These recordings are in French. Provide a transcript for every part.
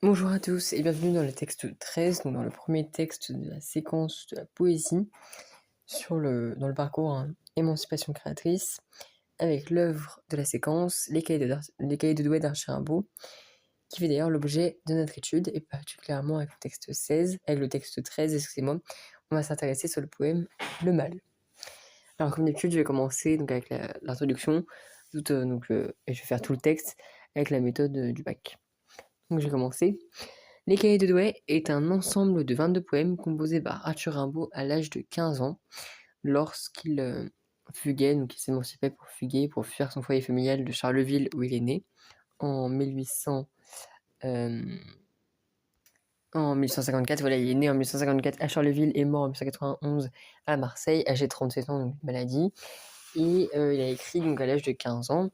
Bonjour à tous et bienvenue dans le texte 13, donc dans le premier texte de la séquence de la poésie dans le parcours Émancipation créatrice, avec l'œuvre de la séquence Les cahiers de Douai d'Archer Rimbaud, qui fait d'ailleurs l'objet de notre étude, et particulièrement avec le texte 13, excusez-moi, on va s'intéresser sur le poème Le Mal. Alors comme d'habitude, je vais commencer donc avec l'introduction, et je vais faire tout le texte avec la méthode du bac. Donc je vais commencer. Les Cahiers de Douai est un ensemble de 22 poèmes composés par Arthur Rimbaud à l'âge de 15 ans, lorsqu'il fuguait, donc il s'émancipait pour fuguer, pour fuir son foyer familial de Charleville où il est né, en 1800, en 1854. Voilà, il est né en 1854 à Charleville et mort en 1891 à Marseille, âgé de 37 ans, donc maladie. Et il a écrit donc à l'âge de 15 ans,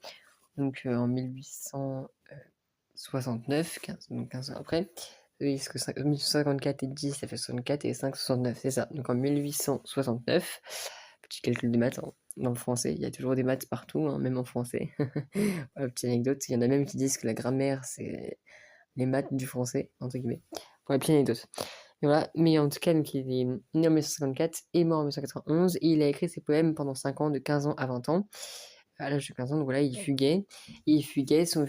donc en 1869, donc 15 ans après. Oui, parce que 1854 et 10, ça fait 64 et 5, 69, c'est ça. Donc en 1869, petit calcul de maths dans le français, il y a toujours des maths partout, même en français. Voilà, petite anecdote, il y en a même qui disent que la grammaire, c'est les maths du français, entre guillemets. Pour la petite anecdote. Et voilà, mais en tout cas, donc, il est né en 1954 et mort en 1991, et il a écrit ses poèmes pendant 5 ans, de 15 ans à 20 ans. À l'âge de 15 ans, donc voilà, il fuyait son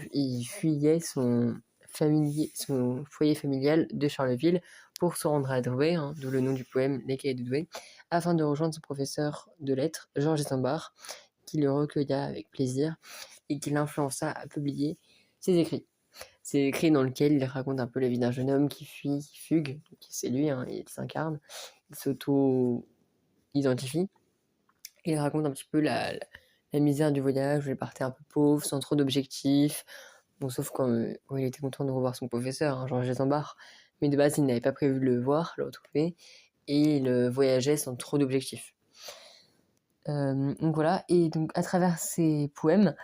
foyer familial de Charleville pour se rendre à Douai, d'où le nom du poème Les Cahiers de Douai, afin de rejoindre son professeur de lettres, Georges Isambard, qui le recueilla avec plaisir et qui l'influença à publier ses écrits. Ses écrits dans lesquels il raconte un peu la vie d'un jeune homme qui fuit, qui fugue, c'est lui, il s'incarne, il s'auto-identifie, et il raconte un petit peu la misère du voyage, où il partait un peu pauvre, sans trop d'objectifs. Bon, sauf quand il était content de revoir son professeur, Georges Isambard. Mais de base, il n'avait pas prévu de le retrouver, et il voyageait sans trop d'objectifs. Donc voilà, et donc à travers ces poèmes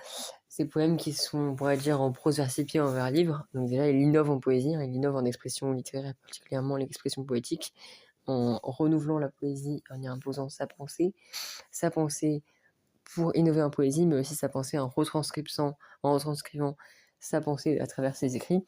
qui sont, on pourrait dire, en prose versifiée en vers livre, donc déjà il innove en poésie, il innove en expression littéraire, particulièrement l'expression poétique, en renouvelant la poésie, en y imposant sa pensée pour innover en poésie, mais aussi sa pensée en retranscrivant sa pensée à travers ses écrits,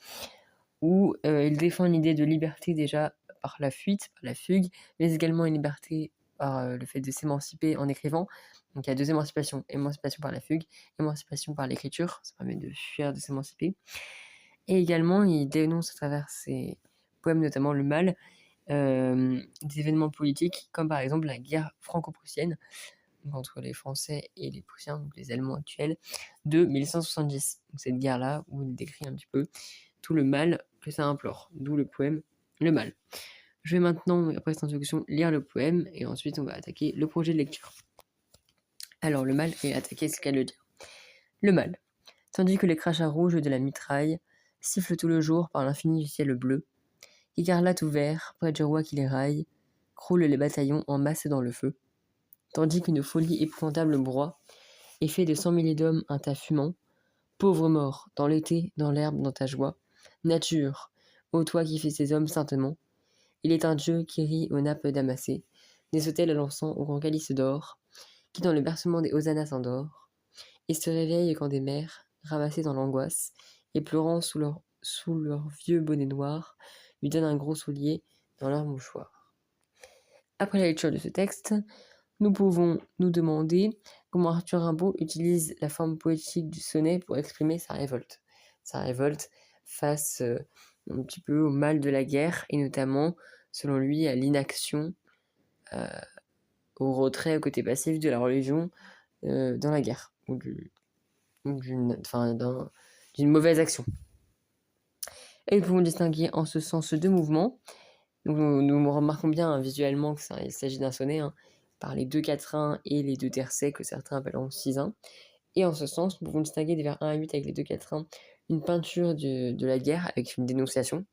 où il défend une idée de liberté déjà par la fuite, par la fugue, mais également une liberté par le fait de s'émanciper en écrivant. Donc il y a deux émancipations, émancipation par la fugue, émancipation par l'écriture, ça permet de fuir, de s'émanciper. Et également, il dénonce à travers ses poèmes, notamment le mal, des événements politiques, comme par exemple la guerre franco-prussienne, entre les Français et les Prussiens, donc les Allemands actuels, de 1870. Donc cette guerre-là, où il décrit un petit peu tout le mal que ça implore, d'où le poème Le Mal. Je vais maintenant, après cette introduction, lire le poème, et ensuite on va attaquer le projet de lecture. Alors le mal est attaqué, c'est qu'à le dire. Le mal. Tandis que les crachats rouges de la mitraille sifflent tout le jour par l'infini du ciel bleu, écarlate ou vert, près du roi qui les raille, croulent les bataillons en masse dans le feu, tandis qu'une folie épouvantable broie, et fait de 100 milliers d'hommes un tas fumant, pauvre mort, dans l'été, dans l'herbe, dans ta joie, nature, ô toi qui fais ces hommes saintement, il est un dieu qui rit aux nappes damassées, des autels à l'encens au grand calice d'or, qui dans le bercement des hosannas s'endort, et se réveille quand des mères, ramassées dans l'angoisse, et pleurant sous leur vieux bonnet noir, lui donnent un gros soulier dans leur mouchoir. Après la lecture de ce texte, nous pouvons nous demander comment Arthur Rimbaud utilise la forme poétique du sonnet pour exprimer sa révolte. Sa révolte face un petit peu au mal de la guerre, et notamment, selon lui, à l'inaction, euh, au retrait, au côté passif de la religion dans la guerre, ou d'une mauvaise action. Et nous pouvons distinguer en ce sens deux mouvements. Donc, nous remarquons bien visuellement qu'il s'agit d'un sonnet, par les deux quatrains et les deux tercets que certains appellent en 6-1. Et en ce sens, nous pouvons distinguer des vers 1 à 8 avec les deux quatrains une peinture de la guerre avec une dénonciation,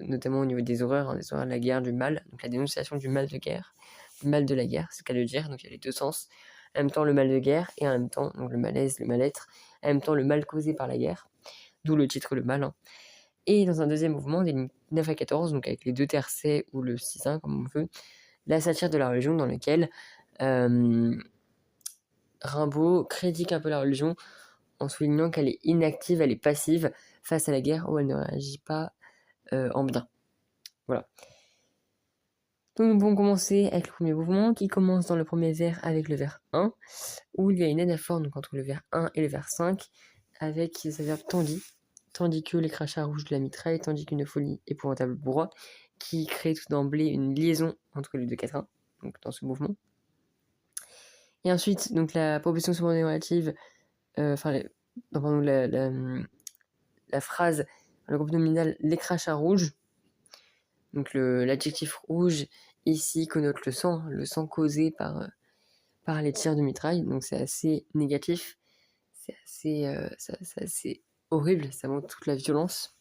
notamment au niveau des horreurs de la guerre, du mal, donc la dénonciation du mal de guerre, du mal de la guerre, c'est le cas de le dire, donc il y a les deux sens. En même temps le mal de guerre, et en même temps donc le malaise, le mal-être, en même temps le mal causé par la guerre, d'où le titre Le Mal. Et dans un deuxième mouvement, des 9 à 14, donc avec les deux tercets ou le 6-1 comme on veut, la satire de la religion, dans lequel Rimbaud critique un peu la religion en soulignant qu'elle est inactive, elle est passive face à la guerre, où elle ne réagit pas en bien. Voilà. Donc nous pouvons commencer avec le premier mouvement qui commence dans le premier vers avec le vers 1, où il y a une anaphore donc entre le vers 1 et le vers 5, avec les adverbes tandis que les crachats rouges de la mitraille, tandis qu'une folie épouvantable bourroie, qui crée tout d'emblée une liaison entre les deux quatrains, donc dans ce mouvement. Et ensuite, donc la proposition subordonnée relative, la phrase, le groupe nominal les crachats rouges, donc l'adjectif rouge ici connote le sang causé par les tirs de mitraille, donc c'est assez négatif, c'est assez horrible, ça montre toute la violence.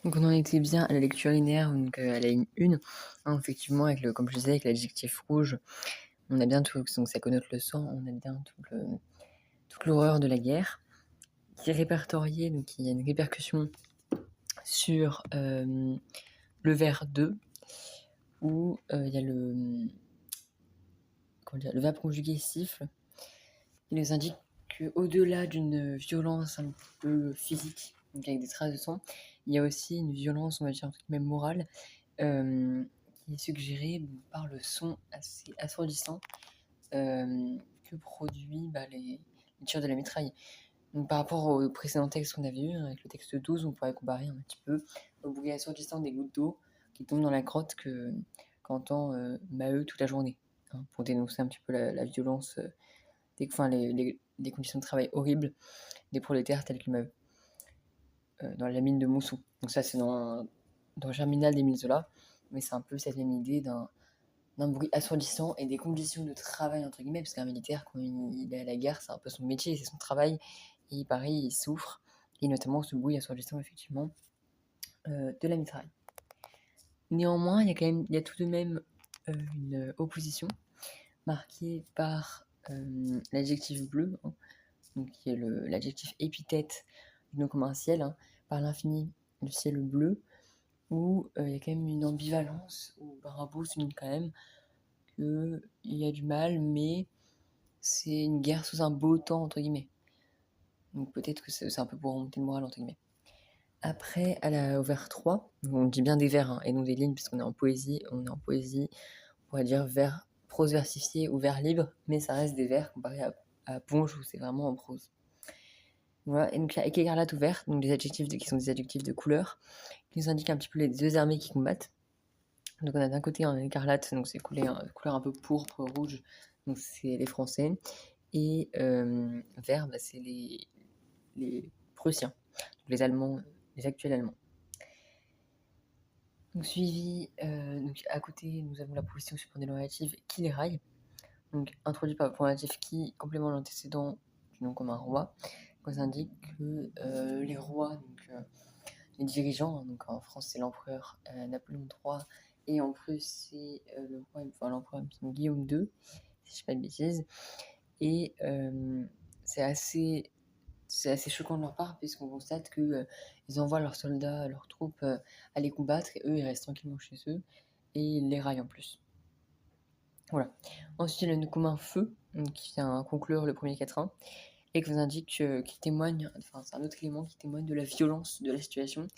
Donc on en était bien à la lecture linéaire, donc à la ligne 1, hein, effectivement, comme je disais, avec l'adjectif rouge, on a bien tout, donc ça connote le sang, on a bien toute l'horreur de la guerre, qui est répertoriée, donc il y a une répercussion sur le vers 2, où il y a le verbe conjugué siffle. Il nous indique qu'au-delà d'une violence un peu physique, donc avec des traces de sang, il y a aussi une violence, on va dire, même morale, qui est suggérée par le son assez assourdissant que produit les tirs de la mitraille. Donc, par rapport au précédent texte qu'on avait eu, avec le texte 12, on pourrait comparer un petit peu au bruit assourdissant des gouttes d'eau qui tombent dans la grotte qu'entend Maheu toute la journée, hein, pour dénoncer un petit peu la violence, les conditions de travail horribles des prolétaires tels que Maheu, dans la mine de Moussou. Donc ça, c'est dans Germinal d'Émile Zola, mais c'est un peu cette même idée d'un bruit assourdissant et des conditions de travail, entre guillemets, parce qu'un militaire, quand il est à la guerre, c'est un peu son métier, c'est son travail, et pareil, il souffre, et notamment ce bruit assourdissant, effectivement, de la mitraille. Néanmoins, il y a tout de même une opposition marquée par l'adjectif bleu, hein, donc qui est l'adjectif épithète du nom commun ciel, hein, par l'infini du ciel bleu, où il y a quand même une ambivalence, où Barabou souligne quand même qu'il y a du mal, mais c'est une guerre sous un beau temps, entre guillemets. Donc peut-être que c'est un peu pour remonter le moral, entre guillemets. Après, au vers 3, on dit bien des vers, hein, et non des lignes, puisqu'on est en poésie, on pourrait dire vers prose versifié ou vers libre, mais ça reste des vers comparé à Ponge, où c'est vraiment en prose. Voilà, et donc il y a écarlate ou vert, donc des adjectifs qui sont des adjectifs de couleur, qui nous indiquent un petit peu les deux armées qui combattent. Donc on a d'un côté en écarlate, donc c'est couleur un peu pourpre, rouge, donc c'est les Français, et vert, c'est les Prussiens, donc les Allemands, les actuels Allemands. Donc suivi, donc à côté, nous avons la position subordonnée relative qui les raille, donc introduit par le point relatif qui complément l'antécédent du nom comme un roi, qui nous indique que les rois, donc les dirigeants, donc en France c'est l'empereur Napoléon III, et en Prusse c'est l'empereur Guillaume II, si je ne dis pas de bêtises, et c'est assez choquant de leur part, puisqu'on constate qu'ils envoient leurs soldats, leurs troupes aller combattre, et eux ils restent tranquillement chez eux, et ils les raillent en plus. Voilà. Ensuite, il y a le nom commun feu, qui vient conclure le premier quatrain, et qui vous indique, qui témoigne, enfin c'est un autre élément qui témoigne de la violence de la situation,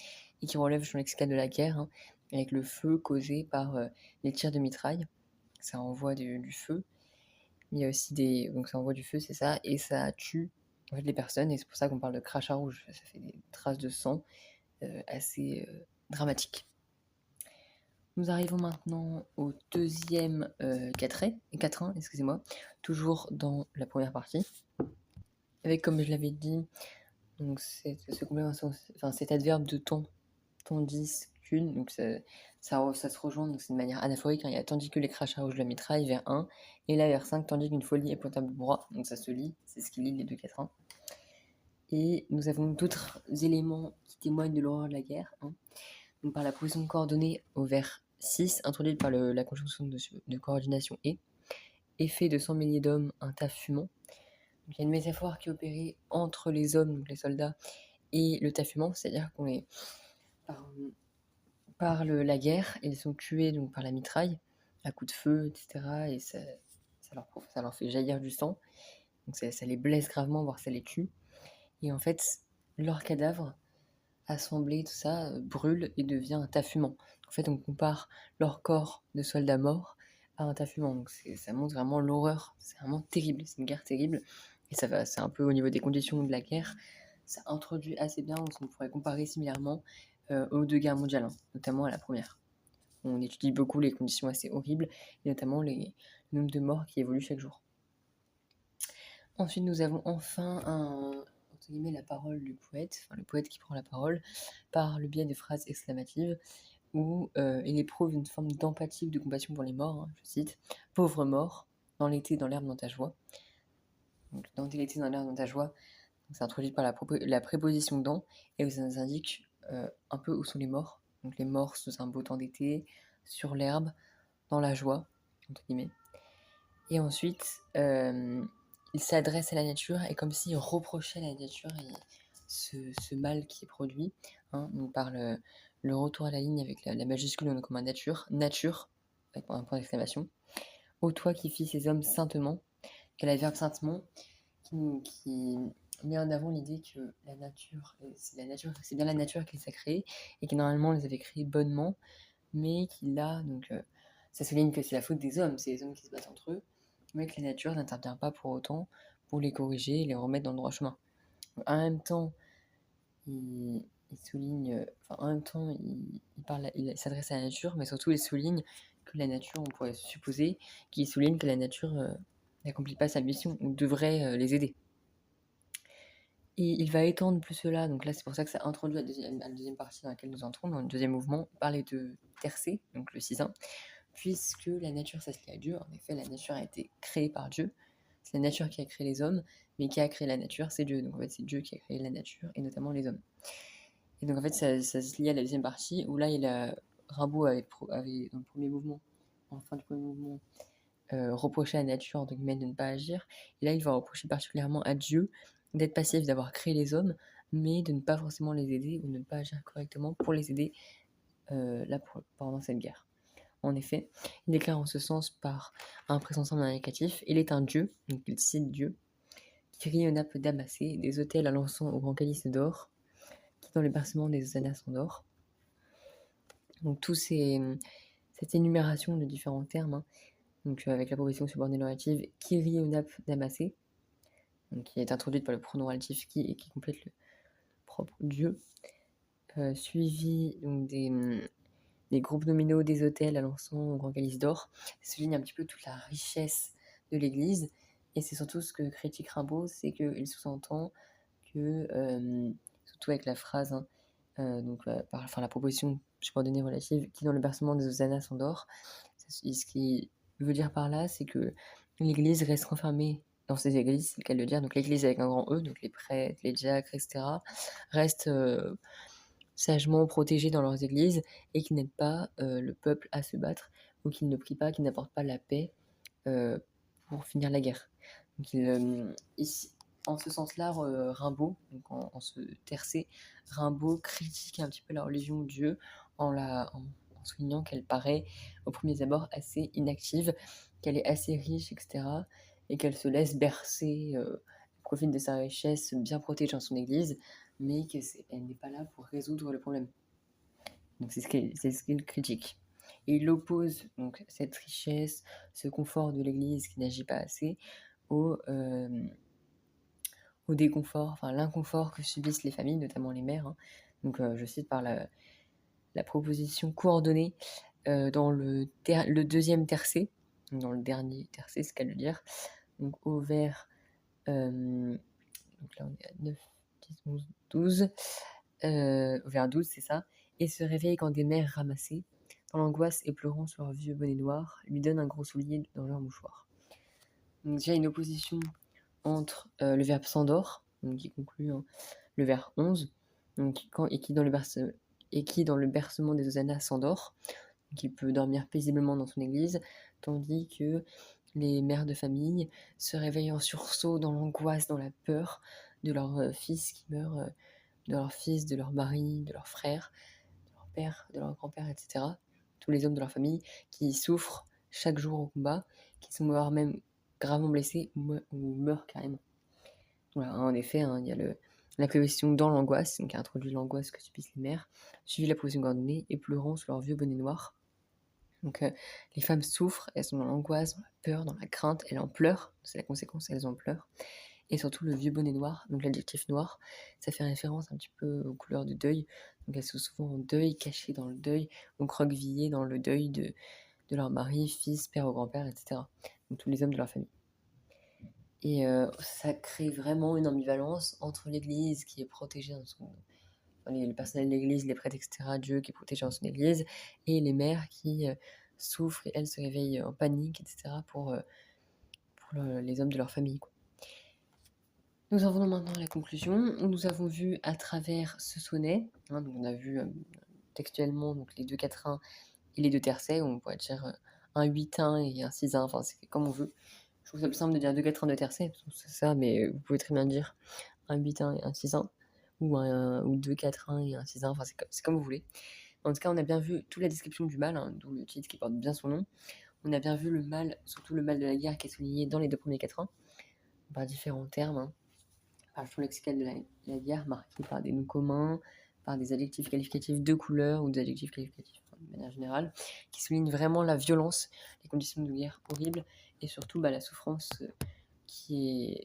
et qui relève du lexical de la guerre, hein, avec le feu causé par les tirs de mitraille. Ça envoie du feu. Il y a aussi donc ça envoie du feu, c'est ça, et ça tue en fait les personnes, et c'est pour ça qu'on parle de crachat rouge. Ça fait des traces de sang assez dramatiques. Nous arrivons maintenant au deuxième quatrain, excusez-moi, toujours dans la première partie, avec, comme je l'avais dit, donc cet adverbe de temps, tandis qu'une, donc ça se rejoint, donc c'est de manière anaphorique, hein, il y a tandis que les crachats rouges de la mitraille, vers 1, et là vers 5, tandis qu'une folie épouvantable bourroie, donc ça se lit, c'est ce qui lie les deux quatrains. Et nous avons d'autres éléments qui témoignent de l'horreur de la guerre, hein. Donc par la position de coordonnées au vers 6, introduite par la conjonction de coordination et, effet de 100 milliers d'hommes, un tas fumant. Donc il y a une métaphore qui est opérée entre les hommes, donc les soldats, et le tas fumant, c'est-à-dire qu'on les par la guerre, ils sont tués donc par la mitraille, à coups de feu, etc. Et ça leur fait jaillir du sang. Donc ça les blesse gravement, voire ça les tue. Et en fait, leurs cadavres assemblée, tout ça, brûle et devient un tas fumant. En fait, on compare leur corps de soldats morts à un tas fumant. Donc ça montre vraiment l'horreur. C'est vraiment terrible. C'est une guerre terrible. Et c'est un peu au niveau des conditions de la guerre. Ça introduit assez bien, on pourrait comparer similairement aux deux guerres mondiales, hein, notamment à la première. On étudie beaucoup les conditions assez horribles, et notamment le nombre de morts qui évolue chaque jour. Ensuite, nous avons enfin entre guillemets, la parole du poète, enfin le poète qui prend la parole par le biais de phrases exclamatives où il éprouve une forme d'empathie ou de compassion pour les morts, hein, je cite, « Pauvre mort, dans l'été, dans l'herbe, dans ta joie ». Donc, dans l'été, dans l'herbe, dans ta joie, c'est introduit par la préposition dans, et ça nous indique un peu où sont les morts. Donc les morts sous un beau temps d'été, sur l'herbe, dans la joie, entre guillemets. Et ensuite, il s'adresse à la nature et comme s'il reprochait à la nature ce mal qui est produit, hein, donc par le retour à la ligne avec la majuscule on comme un nature, avec un point d'exclamation. Ô toi qui fis ces hommes saintement, et l'adverbe saintement qui met en avant l'idée que la nature, c'est bien la nature qui les a créés et qui normalement les avait créés bonnement, mais qui là, donc ça souligne que c'est la faute des hommes, c'est les hommes qui se battent entre eux, mais que la nature n'intervient pas pour autant pour les corriger et les remettre dans le droit chemin. Donc, en même temps, il souligne, en même temps, il s'adresse à la nature, mais surtout il souligne que la nature, on pourrait supposer qu'il souligne que la nature n'accomplit pas sa mission ou devrait les aider. Et il va étendre plus cela, donc là c'est pour ça que ça introduit la deuxième partie dans laquelle nous entrons, dans le deuxième mouvement, parler de tercé, donc le 6-1, puisque la nature ça se lie à Dieu, en effet la nature a été créée par Dieu, c'est la nature qui a créé les hommes, mais qui a créé la nature c'est Dieu, donc en fait c'est Dieu qui a créé la nature et notamment les hommes. Et donc en fait ça se lie à la deuxième partie, où là Rimbaud avait dans le premier mouvement, en fin du premier mouvement, reproché à la nature de ne pas agir, et là il va reprocher particulièrement à Dieu d'être passif, d'avoir créé les hommes, mais de ne pas forcément les aider ou de ne pas agir correctement pour les aider pendant cette guerre. En effet, il déclare en ce sens par un présent simple indicatif, il est un dieu, donc il cite Dieu, qui rit aux nappes damassées, des autels à l'encens au grand calice d'or, qui dans le bercement des hosannas s'endort. Donc cette énumération de différents termes, hein, donc avec la proposition subordonnée normative, qui rit aux nappes damassées, donc qui est introduite par le pronom relatif qui et qui complète le propre Dieu, suivi donc des groupes nominaux des autels à l'encens au grand calice d'or, souligne un petit peu toute la richesse de l'Église, et c'est surtout ce que critique Rimbaud, c'est qu'il sous-entend que, surtout avec la phrase, hein, donc la proposition subordonnée relative, qui dans le bercement des hosannas s'endort, ce qui veut dire par là, c'est que l'Église reste renfermée dans ses églises, c'est le cas de le dire, donc l'Église avec un grand E, donc les prêtres, les diacres, etc., restent sagement protégés dans leurs églises et qui n'aident pas le peuple à se battre, ou qu'ils ne prient pas, qu'ils n'apportent pas la paix pour finir la guerre. Donc ici, en ce sens-là, Rimbaud, donc en ce tercé, Rimbaud critique un petit peu la religion de Dieu en soulignant qu'elle paraît au premier abord assez inactive, qu'elle est assez riche, etc., et qu'elle se laisse bercer, profite de sa richesse bien protégée dans son église, mais qu'elle n'est pas là pour résoudre le problème. Donc c'est ce qu'il critique. Et il oppose donc cette richesse, ce confort de l'église qui n'agit pas assez, au déconfort, l'inconfort que subissent les familles, notamment les mères, hein. Donc je cite par la proposition coordonnée dans le deuxième tercé, dans le dernier tercé, c'est qu'à le dire, donc au vers, donc là on est à 9, 10, 11, 12, au vers 12, c'est ça, et se réveille quand des mères ramassées, dans l'angoisse et pleurant sur leur vieux bonnet noir, lui donnent un gros soulier dans leur mouchoir. Donc déjà une opposition entre le verbe s'endort, donc qui conclut le vers 11, donc, qui dans le bercement des hosannas s'endort, qui peut dormir paisiblement dans son église, tandis que les mères de famille se réveillent en sursaut dans l'angoisse, dans la peur de leur fils qui meurt, de leur fils, de leur mari, de leur frère, de leur père, de leur grand-père, etc. Tous les hommes de leur famille qui souffrent chaque jour au combat, qui sont morts même gravement blessés ou meurent carrément. Voilà, en effet, hein, il y a La position dans l'angoisse, donc qui a introduit l'angoisse que subissent les mères, suivi la position coordonnée et pleurant sous leur vieux bonnet noir. Donc les femmes souffrent, elles sont dans l'angoisse, dans la peur, dans la crainte, elles en pleurent, c'est la conséquence, elles en pleurent. Et surtout le vieux bonnet noir, donc l'adjectif noir, ça fait référence un petit peu aux couleurs du deuil. Donc elles sont souvent en deuil, cachées dans le deuil, donc recroquevillées dans le deuil de leur mari, fils, père ou grand-père, etc. Donc tous les hommes de leur famille. Et ça crée vraiment une ambivalence entre l'Église qui est protégée dans son... le personnel de l'Église, les prêtres, etc., Dieu qui est protégé dans son Église, et les mères qui souffrent et elles se réveillent en panique, etc., pour les hommes de leur famille, quoi. Nous en venons maintenant à la conclusion. Nous avons vu à travers ce sonnet, donc on a vu textuellement donc les deux quatrains et les deux tercets, on pourrait dire un huitain et un sixitain, enfin c'est comme on veut. Je trouve ça plus simple de dire deux quatrains, deux tercets, c'est ça, mais vous pouvez très bien dire un huitain et un sixitain, ou deux quatrains et un sixitain, enfin c'est comme vous voulez. En tout cas, on a bien vu toute la description du mal, d'où le titre qui porte bien son nom. On a bien vu le mal, surtout le mal de la guerre qui est souligné dans les deux premiers quatrains, par différents termes, par le champ lexical de la guerre, marqué par des noms communs, par des adjectifs qualificatifs de couleur ou des adjectifs qualificatifs de manière générale, qui soulignent vraiment la violence, les conditions de guerre horribles, et surtout la souffrance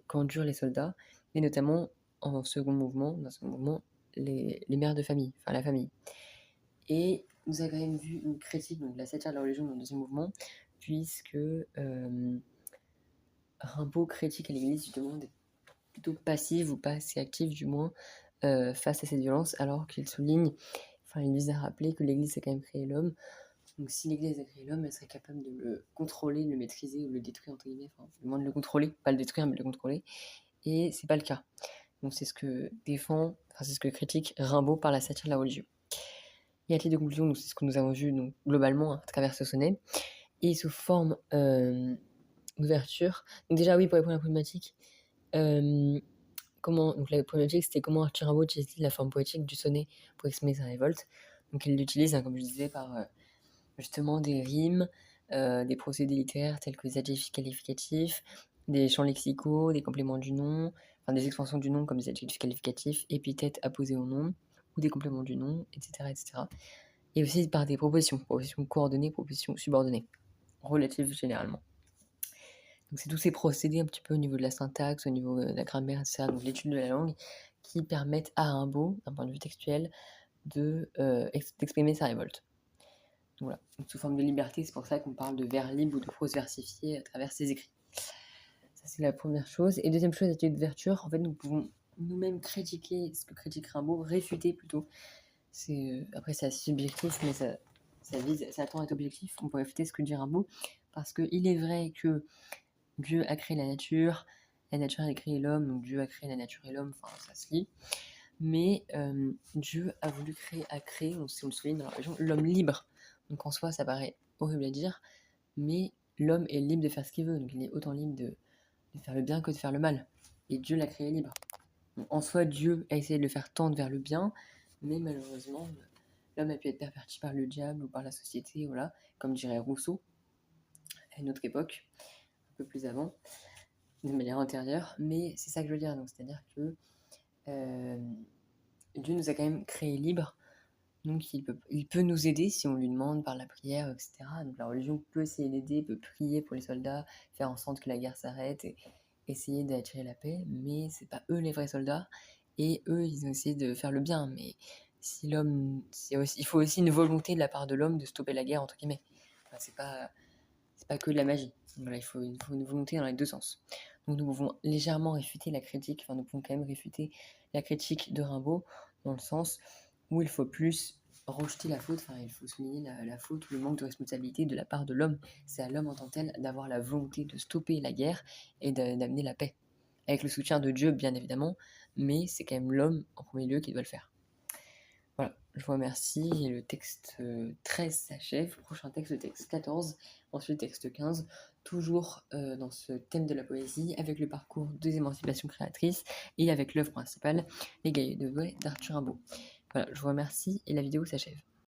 qu'endurent les soldats, et notamment dans un second mouvement, les mères de famille, enfin la famille. Et nous avons quand même vu une critique de la satire de la religion dans le deuxième mouvement, puisque Rimbaud critique à l'Église justement d'être plutôt passive ou pas assez active du moins face à cette violence, alors qu'il souligne, il vise à rappeler que l'Église a quand même créé l'homme. Donc si l'Église a créé l'homme, elle serait capable de le contrôler, de le maîtriser ou de le détruire, entre guillemets, du moins de le contrôler, pas le détruire, mais de le contrôler. Et c'est pas le cas. Donc c'est ce que c'est ce que critique Rimbaud par la satire de la religion. Et à titre de conclusion, c'est ce que nous avons vu donc, globalement à travers ce sonnet, et sous forme d'ouverture. Donc déjà oui, pour répondre à la problématique, donc la problématique c'était comment Arthur Rimbaud utilise la forme poétique du sonnet pour exprimer sa révolte. Donc il l'utilise, comme je disais, par justement des rimes, des procédés littéraires tels que les adjectifs qualificatifs, des champs lexicaux, des compléments du nom, des extensions du nom comme des adjectifs qualificatifs, épithètes apposés au nom, ou des compléments du nom, etc., etc. Et aussi par des propositions coordonnées, propositions subordonnées, relatives généralement. Donc c'est tous ces procédés un petit peu au niveau de la syntaxe, au niveau de la grammaire, etc., donc l'étude de la langue, qui permettent à Rimbaud, d'un point de vue textuel, d'exprimer sa révolte. Donc voilà, donc sous forme de liberté, c'est pour ça qu'on parle de vers libre ou de prose versifiée à travers ses écrits. Ça c'est la première chose. Et deuxième chose, attitude d'ouverture, en fait nous pouvons nous-mêmes critiquer ce que critique Rimbaud, réfuter plutôt. Après c'est assez subjectif, mais ça tend à être objectif. On peut réfuter ce que dit Rimbaud, parce qu'il est vrai que Dieu a créé la nature a créé l'homme, donc Dieu a créé la nature et l'homme, ça se lit. Mais Dieu a voulu créer, si on le souligne dans la religion, l'homme libre. Donc en soi, ça paraît horrible à dire, mais l'homme est libre de faire ce qu'il veut, donc il est autant libre de faire le bien que de faire le mal. Et Dieu l'a créé libre. Donc, en soi, Dieu a essayé de le faire tendre vers le bien, mais malheureusement, l'homme a pu être perverti par le diable ou par la société, voilà, comme dirait Rousseau, à une autre époque, un peu plus avant, de manière antérieure. Mais c'est ça que je veux dire, donc c'est-à-dire que Dieu nous a quand même créés libres. Donc il peut nous aider si on lui demande par la prière, etc. Donc la religion peut essayer d'aider, peut prier pour les soldats, faire en sorte que la guerre s'arrête et essayer d'attirer la paix, mais c'est pas eux les vrais soldats, et eux ils ont essayé de faire le bien, mais si l'homme, il faut aussi une volonté de la part de l'homme de stopper la guerre, entre guillemets. C'est pas que de la magie. Voilà, il faut une volonté dans les deux sens. Donc nous pouvons légèrement réfuter la critique, nous pouvons quand même réfuter la critique de Rimbaud, dans le sens où il faut plus rejeter la faute, il faut souligner la faute ou le manque de responsabilité de la part de l'homme. C'est à l'homme en tant que tel d'avoir la volonté de stopper la guerre et d'amener la paix. Avec le soutien de Dieu, bien évidemment, mais c'est quand même l'homme en premier lieu qui doit le faire. Voilà, je vous remercie. Et le texte 13 s'achève. Prochain texte, le texte 14, ensuite le texte 15, toujours dans ce thème de la poésie, avec le parcours des émancipations créatrices et avec l'œuvre principale, Les Gaillets de Douai d'Arthur Rimbaud. Voilà, je vous remercie et la vidéo s'achève.